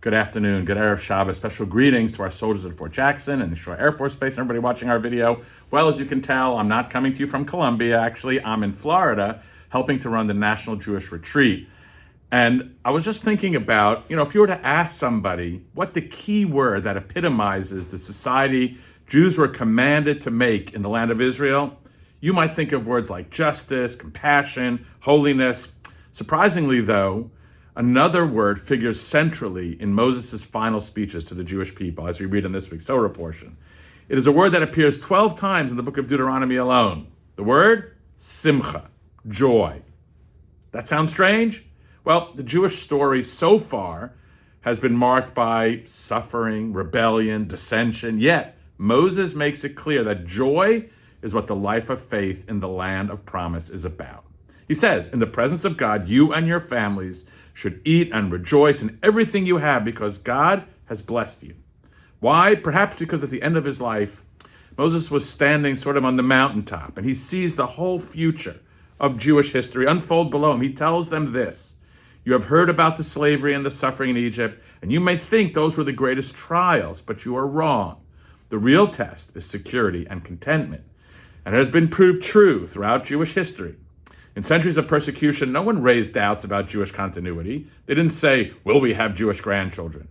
Good afternoon, good Erev Shabbos. Special greetings to our soldiers at Fort Jackson and the Shore Air Force Base and everybody watching our video. Well, as you can tell, I'm not coming to you from Columbia. Actually, I'm in Florida helping to run the National Jewish Retreat. And I was just thinking about, if you were to ask somebody what the key word that epitomizes the society Jews were commanded to make in the land of Israel, you might think of words like justice, compassion, holiness. Surprisingly, though, another word figures centrally in Moses' final speeches to the Jewish people, as we read in this week's Torah portion. It is a word that appears 12 times in the book of Deuteronomy alone. The word, simcha, joy. That sounds strange? Well, the Jewish story so far has been marked by suffering, rebellion, dissension, yet Moses makes it clear that joy is what the life of faith in the land of promise is about. He says, in the presence of God, you and your families should eat and rejoice in everything you have because God has blessed you. Why? Perhaps because at the end of his life, Moses was standing sort of on the mountaintop and he sees the whole future of Jewish history unfold below him. He tells them this: you have heard about the slavery and the suffering in Egypt, and you may think those were the greatest trials, but you are wrong. The real test is security and contentment, and it has been proved true throughout Jewish history. In centuries of persecution, no one raised doubts about Jewish continuity. They didn't say, will we have Jewish grandchildren?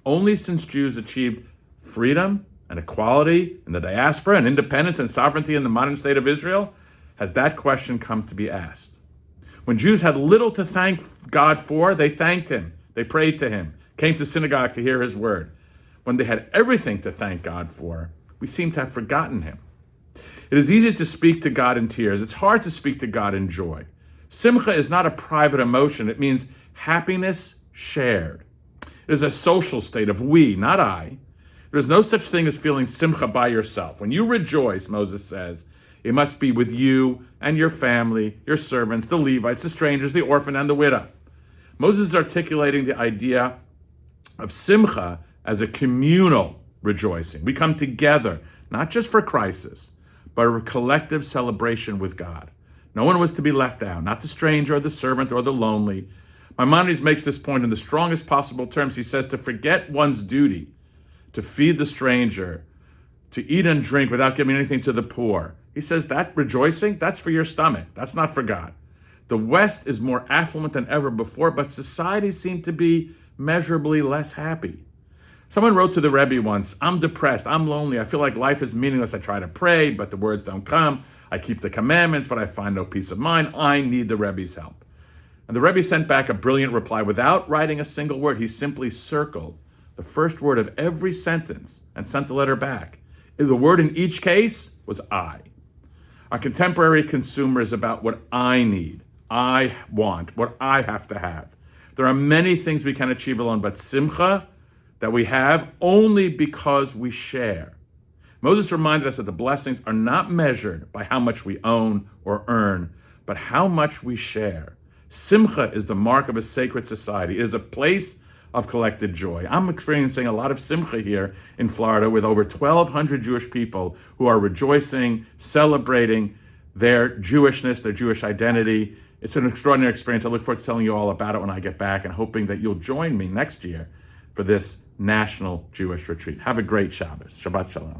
Only since Jews achieved freedom and equality in the diaspora and independence and sovereignty in the modern state of Israel has that question come to be asked. When Jews had little to thank God for, they thanked him, they prayed to him, came to synagogue to hear his word. When they had everything to thank God for, we seem to have forgotten him. It is easy to speak to God in tears. It's hard to speak to God in joy. Simcha is not a private emotion. It means happiness shared. It is a social state of we, not I. There is no such thing as feeling simcha by yourself. When you rejoice, Moses says, it must be with you and your family, your servants, the Levites, the strangers, the orphan, and the widow. Moses is articulating the idea of simcha as a communal rejoicing. We come together, not just for crisis, but a collective celebration with God. No one was to be left out, not the stranger or the servant or the lonely. Maimonides makes this point in the strongest possible terms. He says to forget one's duty, to feed the stranger, to eat and drink without giving anything to the poor. He says that rejoicing, that's for your stomach. That's not for God. The West is more affluent than ever before, but society seemed to be measurably less happy. Someone wrote to the Rebbe once, I'm depressed, I'm lonely, I feel like life is meaningless. I try to pray, but the words don't come. I keep the commandments, but I find no peace of mind. I need the Rebbe's help. And the Rebbe sent back a brilliant reply. Without writing a single word, he simply circled the first word of every sentence and sent the letter back. The word in each case was I. Our contemporary consumer is about what I need, I want, what I have to have. There are many things we can achieve alone, but simcha, that we have only because we share. Moses reminded us that the blessings are not measured by how much we own or earn, but how much we share. Simcha is the mark of a sacred society. It is a place of collected joy. I'm experiencing a lot of simcha here in Florida with over 1,200 Jewish people who are rejoicing, celebrating their Jewishness, their Jewish identity. It's an extraordinary experience. I look forward to telling you all about it when I get back and hoping that you'll join me next year for this National Jewish Retreat. Have a great Shabbos. Shabbat Shalom.